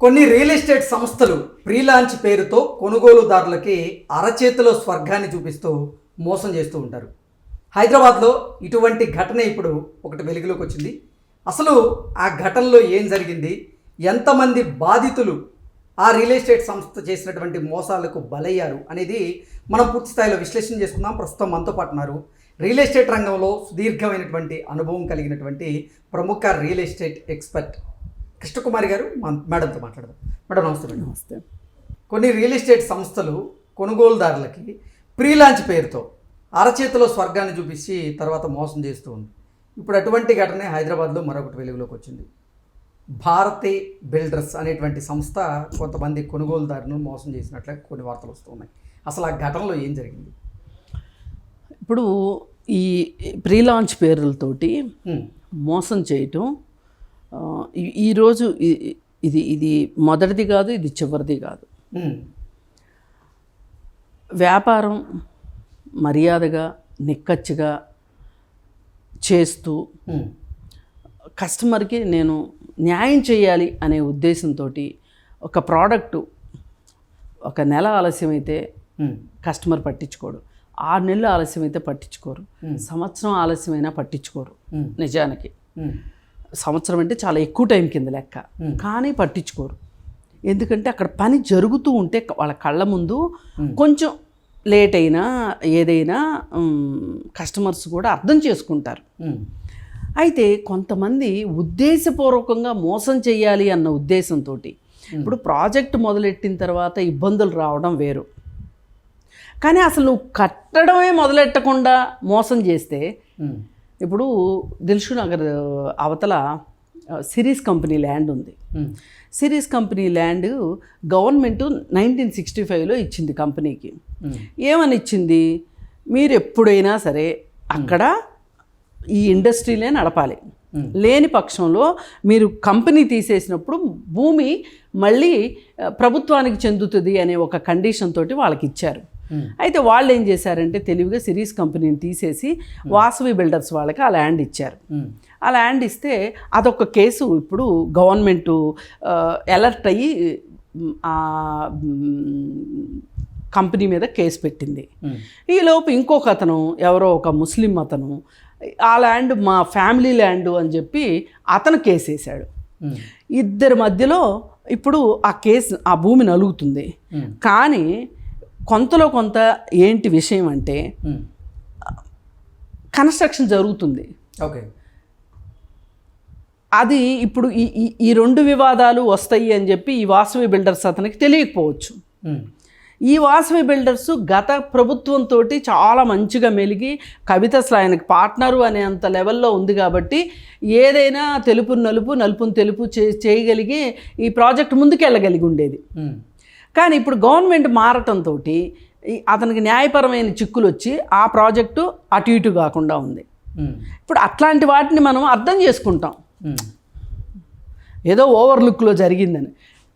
కొన్ని real estate సంస్థలు pre launch పేరుతో కొనుగోలుదారులకి అరచేతిలో స్వర్గాన్ని చూపిస్తూ మోసం చేస్తూ ఉంటారు. హైదరాబాద్లో ఇటువంటి ఘటన ఇప్పుడు ఒకటి వెలుగులోకి వచ్చింది. అసలు ఆ ఘటనలో ఏం జరిగింది, ఎంతమంది బాధితులు ఆ రియల్ ఎస్టేట్ సంస్థ చేసినటువంటి మోసాలకు బలయ్యారు అనేది మనం పూర్తి స్థాయిలో విశ్లేషణ చేసుకుందాం. ప్రస్తుతం మనతో పాటు ఉన్నారు రియల్ ఎస్టేట్ రంగంలో సుదీర్ఘమైనటువంటి అనుభవం కలిగినటువంటి ప్రముఖ రియల్ ఎస్టేట్ ఎక్స్పర్ట్ కృష్ణకుమారి గారు. మేడంతో మాట్లాడదాం. మేడం నమస్తే. మేడం నమస్తే. కొన్ని రియల్ ఎస్టేట్ సంస్థలు కొనుగోలుదారులకి ప్రీ లాంచ్ పేరుతో అరచేతిలో స్వర్గాన్ని చూపించి తర్వాత మోసం చేస్తూ ఉంది. ఇప్పుడు అటువంటి ఘటనే హైదరాబాద్లో మరొకటి వెలుగులోకి వచ్చింది. భారతి బిల్డర్స్ అనేటువంటి సంస్థ కొంతమంది కొనుగోలుదారులను మోసం చేసినట్లే కొన్ని వార్తలు వస్తూ ఉన్నాయి. అసలు ఆ ఘటనలో ఏం జరిగింది? ఇప్పుడు ఈ ప్రీ లాంచ్ పేర్లతోటి మోసం చేయటం ఈరోజు ఇది ఇది మొదటిది కాదు, ఇది చివరిది కాదు. వ్యాపారం మర్యాదగా నిక్కచ్చిగా చేస్తూ కస్టమర్కి నేను న్యాయం చేయాలి అనే ఉద్దేశంతో ఒక ప్రోడక్టు ఒక నెల ఆలస్యమైతే కస్టమర్ పట్టించుకోడు, 6 నెలలు ఆలస్యమైతే పట్టించుకోరు, సంవత్సరం ఆలస్యమైనా పట్టించుకోరు. నిజానికి సంవత్సరం అంటే చాలా ఎక్కువ టైం కింద లెక్క, కానీ పట్టించుకోరు. ఎందుకంటే అక్కడ పని జరుగుతూ ఉంటే వాళ్ళ కళ్ళ ముందు కొంచెం లేట్ అయినా ఏదైనా కస్టమర్స్ కూడా అర్థం చేసుకుంటారు. అయితే కొంతమంది ఉద్దేశపూర్వకంగా మోసం చేయాలి అన్న ఉద్దేశంతో ఇప్పుడు ప్రాజెక్ట్ మొదలెట్టిన తర్వాత ఇబ్బందులు రావడం వేరు, కానీ అసలు నువ్వు కట్టడమే మొదలెట్టకుండా మోసం చేస్తే, ఇప్పుడు దిల్షు నగర్ అవతల సిరీస్ కంపెనీ ల్యాండ్ ఉంది. సిరీస్ కంపెనీ ల్యాండ్ గవర్నమెంట్ 1965లో ఇచ్చింది కంపెనీకి. ఏమని ఇచ్చింది? మీరు ఎప్పుడైనా సరే అక్కడ ఈ ఇండస్ట్రీలే నడపాలి, లేని పక్షంలో మీరు కంపెనీ తీసేసినప్పుడు భూమి మళ్ళీ ప్రభుత్వానికి చెందుతుంది అనే ఒక కండిషన్ తోటి వాళ్ళకి ఇచ్చారు. అయితే వాళ్ళు ఏం చేశారంటే తెలివిగా సిరీస్ కంపెనీని తీసేసి వాసవి బిల్డర్స్ వాళ్ళకి ఆ ల్యాండ్ ఇచ్చారు. ఆ ల్యాండ్ ఇస్తే అదొక కేసు ఇప్పుడు గవర్నమెంటు అలర్ట్ అయ్యి ఆ కంపెనీ మీద కేసు పెట్టింది. ఈలోపు ఇంకొక అతను ఎవరో ఒక ముస్లిం అతను ఆ ల్యాండ్ మా ఫ్యామిలీ ల్యాండ్ అని చెప్పి అతను కేసు వేశాడు. ఇద్దరి మధ్యలో ఇప్పుడు ఆ కేసు ఆ భూమి నలుగుతుంది. కానీ కొంతలో కొంత ఏంటి విషయం అంటే కన్స్ట్రక్షన్ జరుగుతుంది. ఓకే, అది ఇప్పుడు ఈ 2 వివాదాలు వస్తాయి అని చెప్పి ఈ వాసవి బిల్డర్స్ అతనికి తెలియకపోవచ్చు. ఈ వాసవి బిల్డర్స్ గత ప్రభుత్వంతో చాలా మంచిగా మెలిగి కవిత అసలు ఆయనకి పార్ట్నరు అనేంత లెవెల్లో ఉంది కాబట్టి ఏదైనా తెలుపు నలుపు నలుపుని తెలుపు చేయగలిగి ఈ ప్రాజెక్ట్ ముందుకెళ్ళగలిగి ఉండేది. కానీ ఇప్పుడు గవర్నమెంట్ మారటంతో అతనికి న్యాయపరమైన చిక్కులు వచ్చి ఆ ప్రాజెక్టు అటు ఇటు కాకుండా ఉంది. ఇప్పుడు అట్లాంటి వాటిని మనం అర్థం చేసుకుంటాం, ఏదో ఓవర్లుక్లో జరిగిందని.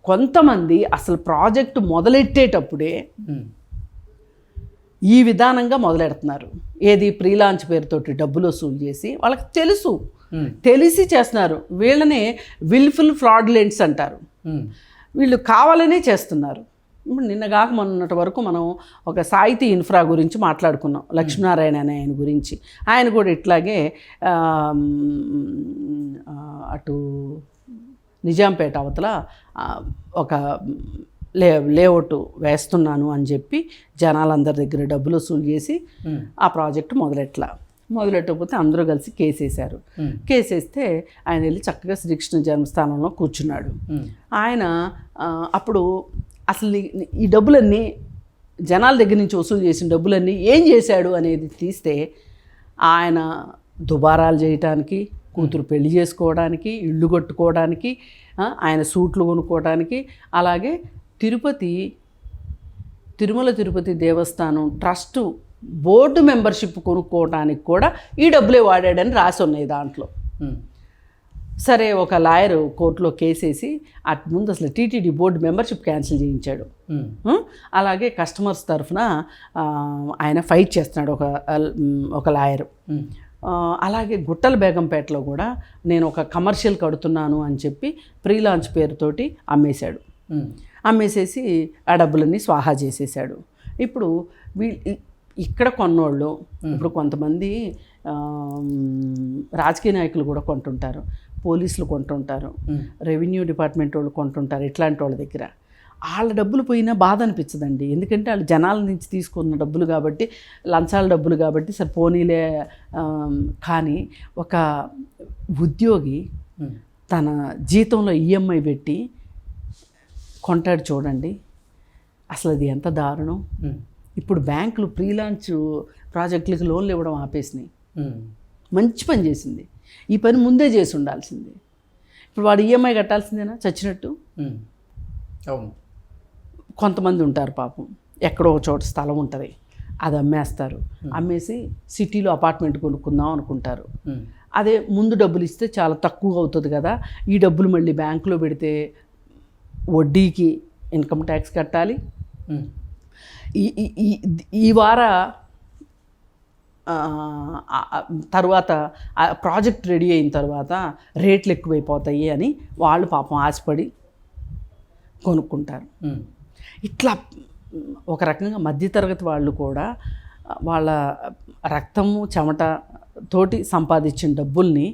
కొంతమంది అసలు ప్రాజెక్టు మొదలెట్టేటప్పుడే ఈ విధానంగా మొదలెడుతున్నారు. ఏది ప్రీ లాంచ్ పేరుతోటి డబ్బులు వసూలు చేసి వాళ్ళకి తెలిసి చేస్తున్నారు. వీళ్ళనే విల్ఫుల్ ఫ్రాడ్లెంట్స్ అంటారు. వీళ్ళు కావాలనే చేస్తున్నారు. ఇప్పుడు నిన్న కాక మొన్నటి వరకు మనం ఒక సాహితీ ఇన్ఫ్రా గురించి మాట్లాడుకున్నాం, లక్ష్మీనారాయణ అనే ఆయన గురించి. ఆయన కూడా ఇట్లాగే అటు నిజాంపేట అవతల ఒక లేఅవుట్ వేస్తున్నాను అని చెప్పి జనాలందరి దగ్గర డబ్బులు వసూలు చేసి ఆ ప్రాజెక్టు మొదలెట్టకపోతే అందరూ కలిసి కేసేశారు. కేసేస్తే ఆయన వెళ్ళి చక్కగా శ్రీకృష్ణ జన్మస్థానంలో కూర్చున్నాడు. ఆయన అప్పుడు అసలు ఈ డబ్బులన్నీ జనాల దగ్గర నుంచి వసూలు చేసిన డబ్బులన్నీ ఏం చేశాడు అనేది తీస్తే ఆయన దుబారాలు చేయటానికి, కూతురు పెళ్లి చేసుకోవడానికి, ఇళ్ళు కట్టుకోవడానికి, ఆయన సూట్లు కొనుక్కోవడానికి, అలాగే తిరుమల తిరుపతి దేవస్థానం ట్రస్టు బోర్డు మెంబర్షిప్ కొనుక్కోవడానికి కూడా ఈ డబ్బులే వాడాడని రాసి ఉన్నాయి దాంట్లో. సరే, ఒక లాయర్ కోర్టులో కేసేసి అటు ముందు అసలు టీటీడీ బోర్డు మెంబర్షిప్ క్యాన్సిల్ చేయించాడు. అలాగే కస్టమర్స్ తరఫున ఆయన ఫైట్ చేస్తున్నాడు ఒక లాయరు. అలాగే గుట్టల బేగంపేటలో కూడా నేను ఒక కమర్షియల్ కడుతున్నాను అని చెప్పి ప్రీ లాంచ్ పేరుతోటి అమ్మేశాడు. అమ్మేసేసి ఆ డబ్బులన్నీ స్వాహా చేసేసాడు. ఇప్పుడు ఇక్కడ కొన్నోళ్ళు ఇప్పుడు కొంతమంది రాజకీయ నాయకులు కూడా కొంటుంటారు, పోలీసులు కొంటుంటారు, రెవెన్యూ డిపార్ట్మెంట్ వాళ్ళు కొంటుంటారు. ఇట్లాంటి వాళ్ళ దగ్గర వాళ్ళ డబ్బులు పోయినా బాధ అనిపించదండి. ఎందుకంటే వాళ్ళు జనాల నుంచి తీసుకున్న డబ్బులు కాబట్టి, లంచాల డబ్బులు కాబట్టి సరే పోనీలే. కానీ ఒక ఉద్యోగి తన జీతంలో ఈఎంఐ పెట్టి కొంటాడు చూడండి, అసలు అది ఎంత దారుణం. ఇప్పుడు బ్యాంకులు ప్రీ లాంచ్ ప్రాజెక్టులకి లోన్లు ఇవ్వడం ఆపేసినాయి. మంచి పని చేసింది. ఈ పని ముందే చేసి ఉండాల్సింది. ఇప్పుడు వాడు ఈఎంఐ కట్టాల్సిందేనా చచ్చినట్టు? అవును. కొంతమంది ఉంటారు పాపం, ఎక్కడో ఒక చోట స్థలం ఉంటుంది, అది అమ్మేస్తారు. అమ్మేసి సిటీలో అపార్ట్మెంట్ కొనుక్కుందాం అనుకుంటారు. అదే ముందు డబ్బులు ఇస్తే చాలా తక్కువ అవుతుంది కదా, ఈ డబ్బులు మళ్ళీ బ్యాంకులో పెడితే వడ్డీకి ఇన్కమ్ ట్యాక్స్ కట్టాలి. ఈ వార తర్వాత ప్రాజెక్ట్ రెడీ అయిన తర్వాత రేట్లు ఎక్కువైపోతాయి అని వాళ్ళు పాపం ఆశపడి కొనుక్కుంటారు. ఇట్లా ఒక రకంగా మధ్యతరగతి వాళ్ళు కూడా వాళ్ళ రక్తము చెమట తోటి సంపాదించిన డబ్బుల్ని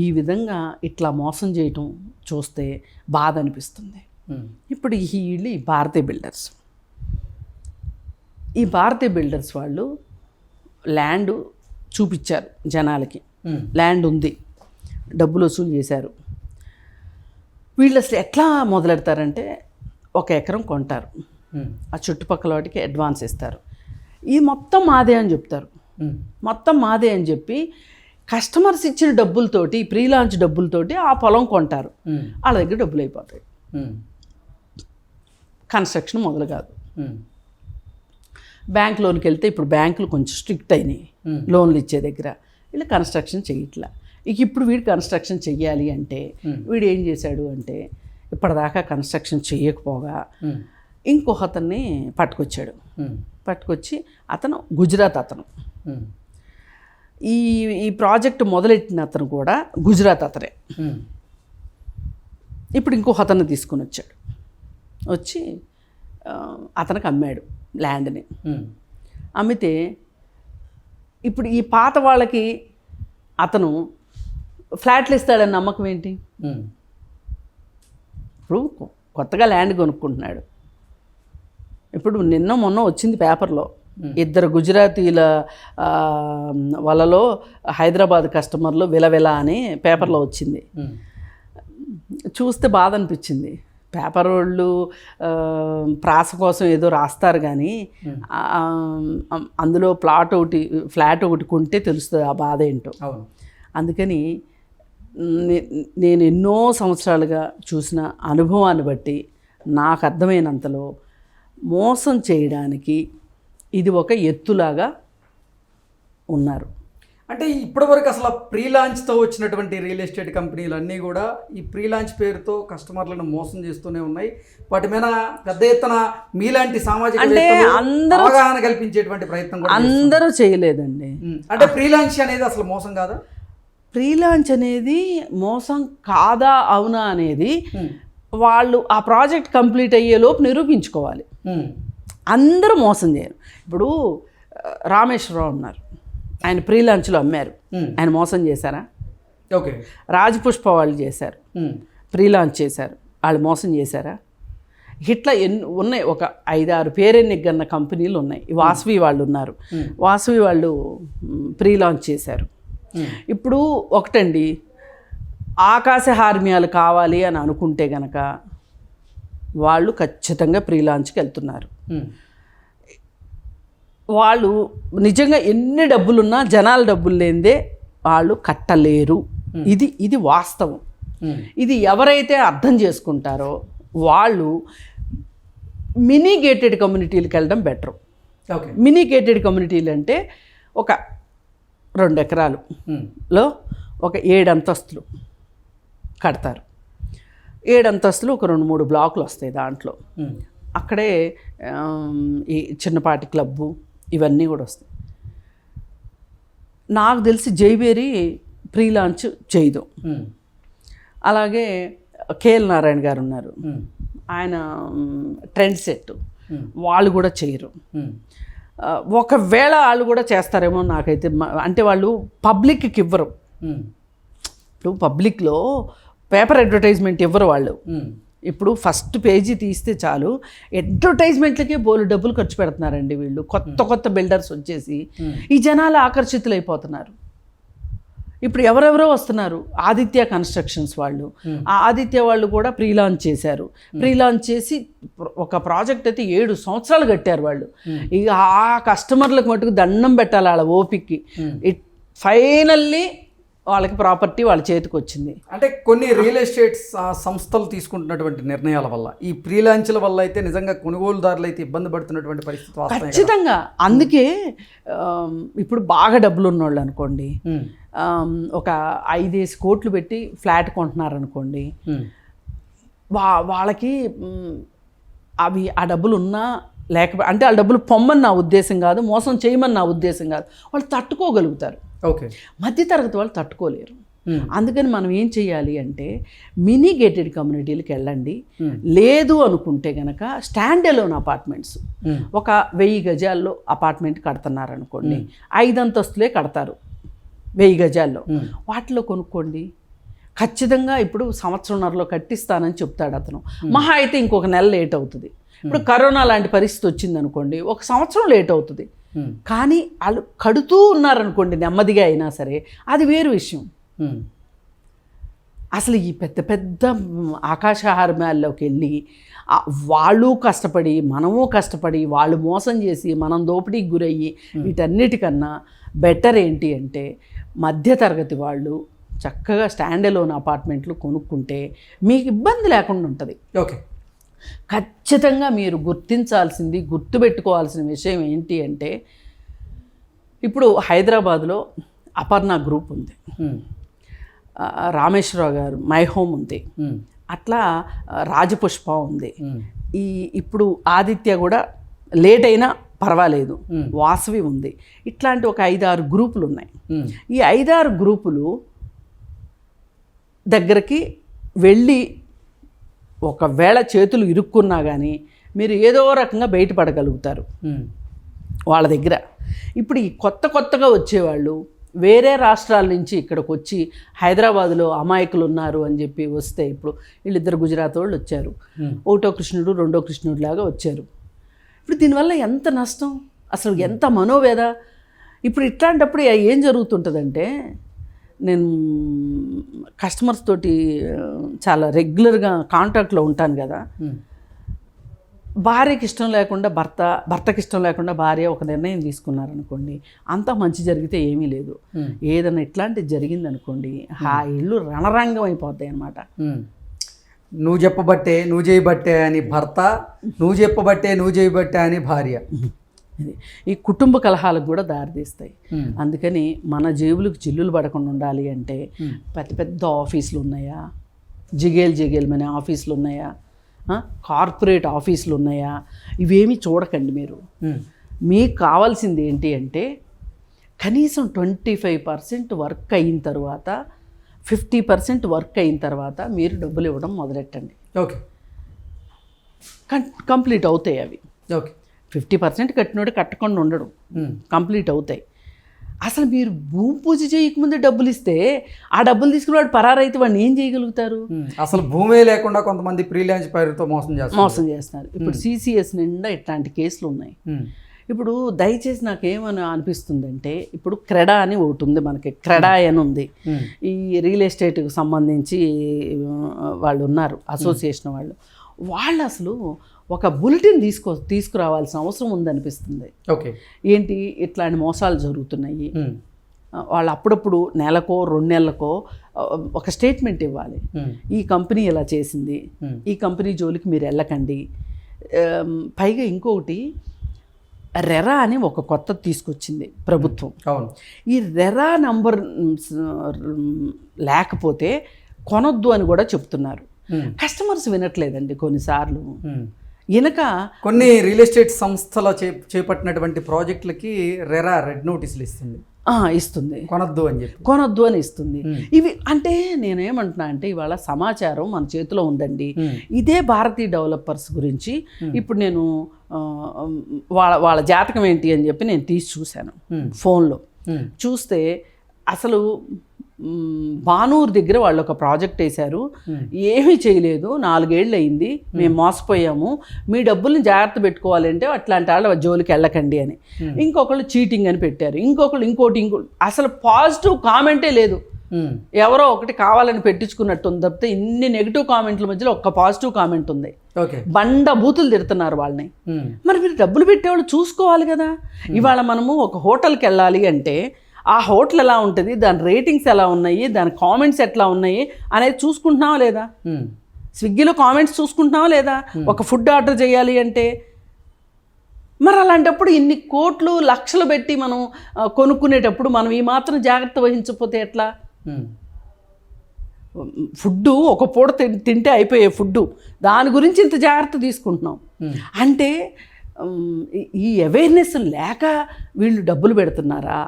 ఈ విధంగా ఇట్లా మోసం చేయటం చూస్తే బాధ అనిపిస్తుంది. ఇప్పుడు వీళ్ళు ఈ భారతీయ బిల్డర్స్, ఈ భారతీయ బిల్డర్స్ వాళ్ళు ల్యాండ్ చూపించారు జనాలకి, ల్యాండ్ ఉంది, డబ్బులు వసూలు చేశారు. వీళ్ళు అసలు ఎట్లా మొదలెడతారంటే, 1 ఎకరం కొంటారు, ఆ చుట్టుపక్కల వాటికి అడ్వాన్స్ ఇస్తారు, ఇది మొత్తం మాదే అని చెప్తారు. మొత్తం మాదే అని చెప్పి కస్టమర్స్ ఇచ్చిన డబ్బులతోటి, ప్రీ లాంచ్ డబ్బులతోటి ఆ పొలం కొంటారు. వాళ్ళ దగ్గర డబ్బులు అయిపోతాయి. కన్స్ట్రక్షన్ మొదలు కాదు. బ్యాంక్ లోన్కి వెళ్తే ఇప్పుడు బ్యాంకులు కొంచెం స్ట్రిక్ట్ అయినాయి లోన్లు ఇచ్చే దగ్గర. వీళ్ళు కన్స్ట్రక్షన్ చేయట్లా. ఇప్పుడు వీడు కన్స్ట్రక్షన్ చెయ్యాలి అంటే వీడు ఏం చేశాడు అంటే, ఇప్పటిదాకా కన్స్ట్రక్షన్ చేయకపోగా ఇంకొక అతన్ని పట్టుకొచ్చాడు. పట్టుకొచ్చి అతను గుజరాత్ అతను, ఈ ప్రాజెక్ట్ మొదలెట్టిన అతను కూడా గుజరాత్ అతనే. ఇప్పుడు ఇంకొక అతన్ని తీసుకుని వచ్చాడు. వచ్చి అతనికి అమ్మాడు ల్యాండ్ని. అమ్మితే ఇప్పుడు ఈ పాత వాళ్ళకి అతను ఫ్లాట్లు ఇస్తాడని నమ్మకం ఏంటి? ఇప్పుడు కొత్తగా ల్యాండ్ కొనుక్కుంటున్నాడు. ఇప్పుడు నిన్న మొన్న వచ్చింది పేపర్లో, 2 గుజరాతీల వాళ్ళలో హైదరాబాద్ కస్టమర్లు విలవిల అని పేపర్లో వచ్చింది. చూస్తే బాధ అనిపించింది. పేపర్ వాళ్ళు ప్రాస కోసం ఏదో రాస్తారు కానీ అందులో ఫ్లాట్ ఒకటి కొంటే తెలుస్తుంది ఆ బాధ ఏంటో. అందుకని నేను ఎన్నో సంవత్సరాలుగా చూసిన అనుభవాన్ని బట్టి నాకు అర్థమైనంతలో మోసం చేయడానికి ఇది ఒక ఎత్తులాగా ఉన్నారు. అంటే ఇప్పటివరకు అసలు ప్రీ లాంచ్తో వచ్చినటువంటి రియల్ ఎస్టేట్ కంపెనీలు అన్నీ కూడా ఈ ప్రీ లాంచ్ పేరుతో కస్టమర్లను మోసం చేస్తూనే ఉన్నాయి. వాటి మీద పెద్ద ఎత్తున మీలాంటి సామాజిక అవగాహన కల్పించేటువంటి ప్రయత్నం కూడా అందరూ చేయలేదండి. అంటే ప్రీ లాంచ్ అనేది అసలు మోసం కాదా? ప్రీ లాంచ్ అనేది మోసం కాదా అవునా అనేది వాళ్ళు ఆ ప్రాజెక్ట్ కంప్లీట్ అయ్యేలోపు నిరూపించుకోవాలి. అందరూ మోసం చేయరు. ఇప్పుడు రామేశ్వరరావు ఉన్నారు, ఆయన ప్రీ లాంచ్లో అమ్మారు, ఆయన మోసం చేశారా? ఓకే. రాజపుష్ప వాళ్ళు చేశారు, ప్రీ లాంచ్ చేశారు, వాళ్ళు మోసం చేశారా? ఇట్లా ఉన్నాయి, ఒక 5-6 పేరెన్నికన్న కంపెనీలు ఉన్నాయి. వాసవి వాళ్ళు ఉన్నారు, వాసవి వాళ్ళు ప్రీ లాంచ్ చేశారు. ఇప్పుడు ఒకటండి, ఆకాశ హార్మ్యాలు కావాలి అని అనుకుంటే గనక వాళ్ళు ఖచ్చితంగా ప్రీ లాంచ్కి వెళ్తున్నారు. వాళ్ళు నిజంగా ఎన్ని డబ్బులున్నా జనాల డబ్బులు లేనిదే వాళ్ళు కట్టలేరు. ఇది వాస్తవం. ఇది ఎవరైతే అర్థం చేసుకుంటారో వాళ్ళు మినీ గేటెడ్ కమ్యూనిటీలకు వెళ్ళడం బెటరు. మినీ గేటెడ్ కమ్యూనిటీలు అంటే ఒక 2 ఎకరాలలో ఒక 7 అంతస్తులు కడతారు. 7 అంతస్తులు ఒక 2-3 బ్లాకులు వస్తాయి. దాంట్లో అక్కడే ఈ చిన్నపాటి క్లబ్బు ఇవన్నీ కూడా వస్తాయి. నాకు తెలిసి జైబేరి ప్రీ లాంచ్ చేయదు. అలాగే కేఎల్ నారాయణ గారు ఉన్నారు, ఆయన ట్రెండ్ సెట్, వాళ్ళు కూడా చేయరు. ఒకవేళ వాళ్ళు కూడా చేస్తారేమో నాకైతే, అంటే వాళ్ళు పబ్లిక్కి ఇవ్వరు. ఇప్పుడు పబ్లిక్లో పేపర్ అడ్వర్టైజ్మెంట్ ఇవ్వరు వాళ్ళు. ఇప్పుడు ఫస్ట్ పేజీ తీస్తే చాలు అడ్వర్టైజ్మెంట్లకే బోలు డబ్బులు ఖర్చు పెడుతున్నారండి వీళ్ళు. కొత్త కొత్త బిల్డర్స్ వచ్చేసి ఈ జనాలు ఆకర్షితులైపోతున్నారు. ఇప్పుడు ఎవరెవరో వస్తున్నారు, ఆదిత్య కన్స్ట్రక్షన్స్ వాళ్ళు, ఆ ఆదిత్య వాళ్ళు కూడా ప్రీ లాంచ్ చేశారు. ప్రీ లాంచ్ చేసి ఒక ప్రాజెక్ట్ అయితే 7 సంవత్సరాలు కట్టారు వాళ్ళు. ఇక ఆ కస్టమర్లకు మటుకు దండం పెట్టాలి వాళ్ళ ఓపిక్కి. ఫైనల్లీ వాళ్ళకి ప్రాపర్టీ వాళ్ళ చేతికి వచ్చింది. అంటే కొన్ని రియల్ ఎస్టేట్ సంస్థలు తీసుకుంటున్నటువంటి నిర్ణయాల వల్ల, ఈ ప్రీ లాంచ్ల వల్ల అయితే నిజంగా కొనుగోలుదారులు అయితే ఇబ్బంది పడుతున్నటువంటి పరిస్థితి ఖచ్చితంగా. అందుకే ఇప్పుడు బాగా డబ్బులు ఉన్నోళ్ళు అనుకోండి, ఒక 5 కోట్లు పెట్టి ఫ్లాట్ కొంటున్నారనుకోండి, వాళ్ళకి అవి ఆ డబ్బులు ఉన్నా లేకపోతే, అంటే ఆ డబ్బులు పొమ్మని నా ఉద్దేశం కాదు, మోసం చేయమని నా ఉద్దేశం కాదు, వాళ్ళు తట్టుకోగలుగుతారు. ఓకే, మధ్యతరగతి వాళ్ళు తట్టుకోలేరు. అందుకని మనం ఏం చేయాలి అంటే మినీ గేటెడ్ కమ్యూనిటీలకు వెళ్ళండి. లేదు అనుకుంటే కనుక స్టాండ్ అలోన్ అపార్ట్మెంట్స్, ఒక 1000 గజాల్లో అపార్ట్మెంట్ కడుతున్నారనుకోండి, 5 అంతస్తులే కడతారు 1000 గజాల్లో, వాటిలో కొనుక్కోండి. ఖచ్చితంగా ఇప్పుడు సంవత్సరంన్నరలో కట్టిస్తానని చెప్తాడు అతను. మహా అయితే ఇంకొక నెల లేట్ అవుతుంది. ఇప్పుడు కరోనా లాంటి పరిస్థితి వచ్చింది అనుకోండి, 1 సంవత్సరం లేట్ అవుతుంది. కానీ వాళ్ళు కడుతూ ఉన్నారనుకోండి నెమ్మదిగా అయినా సరే, అది వేరు విషయం. అసలు ఈ పెద్ద పెద్ద ఆకాశహారమాల్లోకి వెళ్ళి వాళ్ళు కష్టపడి మనము కష్టపడి వాళ్ళు మోసం చేసి మనం దోపిడీకి గురయ్యి వీటన్నిటికన్నా బెటర్ ఏంటి అంటే మధ్యతరగతి వాళ్ళు చక్కగా స్టాండ్ అలోన్ అపార్ట్మెంట్లు కొనుక్కుంటే మీకు ఇబ్బంది లేకుండా ఉంటుంది. ఓకే, ఖచ్చితంగా మీరు గుర్తించాల్సింది, గుర్తుపెట్టుకోవాల్సిన విషయం ఏంటి అంటే, ఇప్పుడు హైదరాబాద్లో అపర్ణ గ్రూప్ ఉంది, రామేశ్వరరావు గారు మై హోమ్ ఉంది, అట్లా రాజపుష్ప ఉంది, ఇప్పుడు ఆదిత్య కూడా లేట్ అయినా పర్వాలేదు, వాసవి ఉంది. ఇట్లాంటి ఒక 5-6 గ్రూపులు ఉన్నాయి. ఈ 5-6 గ్రూపులు దగ్గరికి వెళ్ళి ఒకవేళ చేతులు ఇరుక్కున్నా కానీ మీరు ఏదో రకంగా బయటపడగలుగుతారు వాళ్ళ దగ్గర. ఇప్పుడు ఈ కొత్తగా వచ్చేవాళ్ళు వేరే రాష్ట్రాల నుంచి ఇక్కడికి వచ్చి హైదరాబాదులో అమాయకులు ఉన్నారు అని చెప్పి వస్తే, ఇప్పుడు వీళ్ళిద్దరు గుజరాత్ వాళ్ళు వచ్చారు, ఒకటో కృష్ణుడు రెండో కృష్ణుడు లాగా వచ్చారు. ఇప్పుడు దీనివల్ల ఎంత నష్టం, అసలు ఎంత మనోవేద. ఇప్పుడు ఇట్లాంటప్పుడు ఏం జరుగుతుంటుందంటే, నేను కస్టమర్స్ తోటి చాలా రెగ్యులర్గా కాంటాక్ట్లో ఉంటాను కదా, భార్యకి ఇష్టం లేకుండా భర్తకి ఇష్టం లేకుండా భార్య ఒక నిర్ణయం తీసుకున్నారనుకోండి, అంతా మంచి జరిగితే ఏమీ లేదు. ఏదైనా ఇట్లాంటిది జరిగిందనుకోండి, ఆ ఇల్లు రణరంగం అయిపోతాయి అన్నమాట. నువ్వు చెప్పబట్టే నువ్వు చేయబట్టే అని భర్త, నువ్వు చెప్పబట్టే నువ్వు చేయబట్టే అని భార్య. ఈ కుటుంబ కలహాలకు కూడా దారితీస్తాయి. అందుకని మన జేబులకు చిల్లులు పడకుండా ఉండాలి అంటే పెద్ద పెద్ద ఆఫీసులు ఉన్నాయా, జిగేల్ మన ఆఫీసులు ఉన్నాయా, కార్పొరేట్ ఆఫీసులు ఉన్నాయా, ఇవేమీ చూడకండి. మీకు కావాల్సింది ఏంటి అంటే కనీసం 25% వర్క్ అయిన తర్వాత 50% వర్క్ అయిన తర్వాత మీరు డబ్బులు ఇవ్వడం మొదలెట్టండి. ఓకే, కంప్లీట్ అవుతాయి అవి. ఓకే, 50% కట్టినోడు కట్టకుండా ఉండడు, కంప్లీట్ అవుతాయి. అసలు మీరు భూమి పూజ చేయకముందే డబ్బులు ఇస్తే ఆ డబ్బులు తీసుకుని వాడు పరారైతే వాడిని ఏం చేయగలుగుతారు? అసలు భూమే లేకుండా కొంతమంది ప్రీ లాంచ్ పేరుతో మోసం చేస్తున్నారు. ఇప్పుడు CCS నిండా ఇట్లాంటి కేసులు ఉన్నాయి. ఇప్పుడు దయచేసి నాకేమని అనిపిస్తుందంటే, ఇప్పుడు క్రెడా అని ఒకటి ఉంది, మనకి క్రెడా అని ఉంది, ఈ రియల్ ఎస్టేట్కి సంబంధించి వాళ్ళు ఉన్నారు, అసోసియేషన్ వాళ్ళు అసలు ఒక బులెటిన్ తీసుకురావాల్సిన అవసరం ఉందనిపిస్తుంది. ఓకే, ఏంటి ఇట్లాంటి మోసాలు జరుగుతున్నాయి, వాళ్ళు అప్పుడప్పుడు నెలకో 2 నెలలకో ఒక స్టేట్మెంట్ ఇవ్వాలి. ఈ కంపెనీ ఇలా చేసింది, ఈ కంపెనీ జోలికి మీరు వెళ్ళకండి. పైగా ఇంకొకటి, రెరా అని ఒక కొత్త తీసుకొచ్చింది ప్రభుత్వం. అవును, ఈ రెరా నంబర్ లేకపోతే కొనొద్దు అని కూడా చెప్తున్నారు. కస్టమర్స్ వినట్లేదండి కొన్నిసార్లు. కొన్ని రియల్ ఎస్టేట్ సంస్థల చేపట్టినటువంటి ప్రాజెక్టులకి రెరా రెడ్ నోటీసులు ఇస్తుంది. ఇస్తుంది, కొనొద్దు అని చెప్పి. కొనొద్దు అని ఇస్తుంది. ఇవి అంటే నేనేమంటున్నా అంటే ఇవాళ సమాచారం మన చేతిలో ఉందండి. ఇదే భారతీయ డెవలపర్స్ గురించి ఇప్పుడు నేను వాళ్ళ జాతకం ఏంటి అని చెప్పి నేను తీసి చూశాను ఫోన్లో. చూస్తే అసలు బానూరు దగ్గర వాళ్ళు ఒక ప్రాజెక్ట్ వేశారు, ఏమీ చేయలేదు, 4 ఏళ్ళు అయింది, మేము మోసపోయాము, మీ డబ్బుల్ని జాగ్రత్త పెట్టుకోవాలంటే అట్లాంటి వాళ్ళ జోలికి వెళ్ళకండి అని. ఇంకొకళ్ళు చీటింగ్ అని పెట్టారు, ఇంకొకళ్ళు ఇంకోటి అసలు పాజిటివ్ కామెంటే లేదు. ఎవరో ఒకటి కావాలని పెట్టించుకున్నట్టు ఉంది తప్పితే ఇన్ని నెగిటివ్ కామెంట్ల మధ్యలో ఒక్క పాజిటివ్ కామెంట్ ఉంది. బండ బూతులు తిడుతున్నారు వాళ్ళని. మరి మీరు డబ్బులు పెట్టేవాళ్ళు చూసుకోవాలి కదా. ఇవాళ మనము ఒక హోటల్కి వెళ్ళాలి అంటే ఆ హోటల్ ఎలా ఉంటుంది, దాని రేటింగ్స్ ఎలా ఉన్నాయి, దాని కామెంట్స్ ఎట్లా ఉన్నాయి అనేది చూసుకుంటున్నావా లేదా? స్విగ్గీలో కామెంట్స్ చూసుకుంటున్నావా లేదా? ఒక ఫుడ్ ఆర్డర్ చేయాలి అంటే మరి అలాంటప్పుడు ఇన్ని కోట్లు లక్షలు పెట్టి మనం కొనుక్కునేటప్పుడు మనం ఈ మాత్రం జాగ్రత్త వహించకపోతే ఎట్లా? ఫుడ్డు ఒక పూట తింటే అయిపోయే ఫుడ్డు, దాని గురించి ఇంత జాగ్రత్త తీసుకుంటున్నాం అంటే ఈ అవేర్నెస్ లేక వీళ్ళు డబ్బులు పెడుతున్నారా,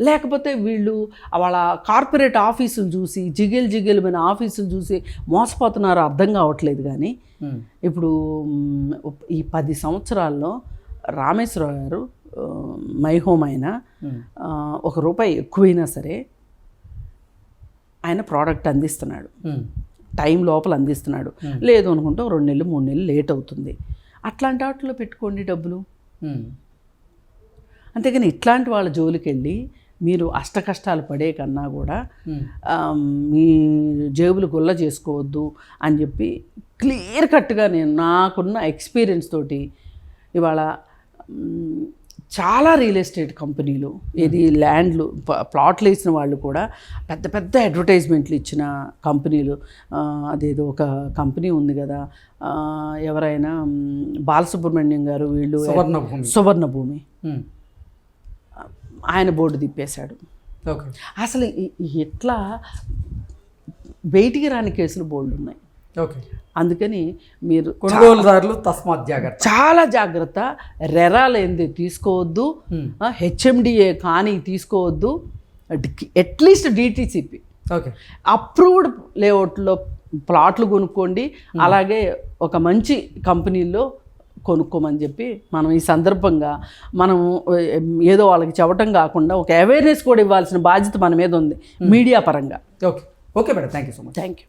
లేకపోతే వీళ్ళు వాళ్ళ కార్పొరేట్ ఆఫీసులు చూసి జిగేలమైన ఆఫీసులు చూసి మోసపోతున్నారో అర్థం కావట్లేదు. కానీ ఇప్పుడు ఈ 10 సంవత్సరాల్లో రామేశ్వరరావు గారు మై హోమ్ అయినా ₹1 ఎక్కువైనా సరే ఆయన ప్రోడక్ట్ అందిస్తున్నాడు, టైం లోపల అందిస్తున్నాడు. లేదు అనుకుంటే 2 నెలలు 3 నెలలు లేట్ అవుతుంది. అట్లాంటి వాటిలో పెట్టుకోండి డబ్బులు. అంతేగాని ఇట్లాంటి వాళ్ళ జోలికి వెళ్ళి మీరు అష్టకష్టాలు పడే కన్నా కూడా మీ జేబులు గుల్ల చేసుకోవద్దు అని చెప్పి క్లియర్ కట్గా నేను నాకున్న ఎక్స్పీరియన్స్ తోటి ఇవాళ చాలా రియల్ ఎస్టేట్ కంపెనీలు ఇది ల్యాండ్లు ప్లాట్లు ఇచ్చిన వాళ్ళు కూడా పెద్ద పెద్ద అడ్వర్టైజ్మెంట్లు ఇచ్చిన కంపెనీలు, అదేదో ఒక కంపెనీ ఉంది కదా, ఎవరైనా బాలసుబ్రహ్మణ్యం గారు వీళ్ళు సువర్ణభూమి ఆయన బోర్డు తిప్పేశాడు. అసలు ఎట్లా బయటికి రాని కేసులు బోర్డు ఉన్నాయి. అందుకని మీరు కొనుగోలుదారులు తస్మాత్ జాగ్రత్త, చాలా జాగ్రత్త. రెరా లేనిది తీసుకోవద్దు, హెచ్ఎండిఏ కానీ తీసుకోవద్దు, అట్లీస్ట్ డిటిసిపి అప్రూవ్డ్ లేఅవుట్లో ప్లాట్లు కొనుక్కోండి. అలాగే ఒక మంచి కంపెనీల్లో కొనుక్కోమని చెప్పి మనం ఈ సందర్భంగా మనం ఏదో వాళ్ళకి చెప్పటం కాకుండా ఒక అవేర్నెస్ కూడా ఇవ్వాల్సిన బాధ్యత మన మీద ఉంది మీడియా పరంగా. Okay madam, thank you so much. Thank you.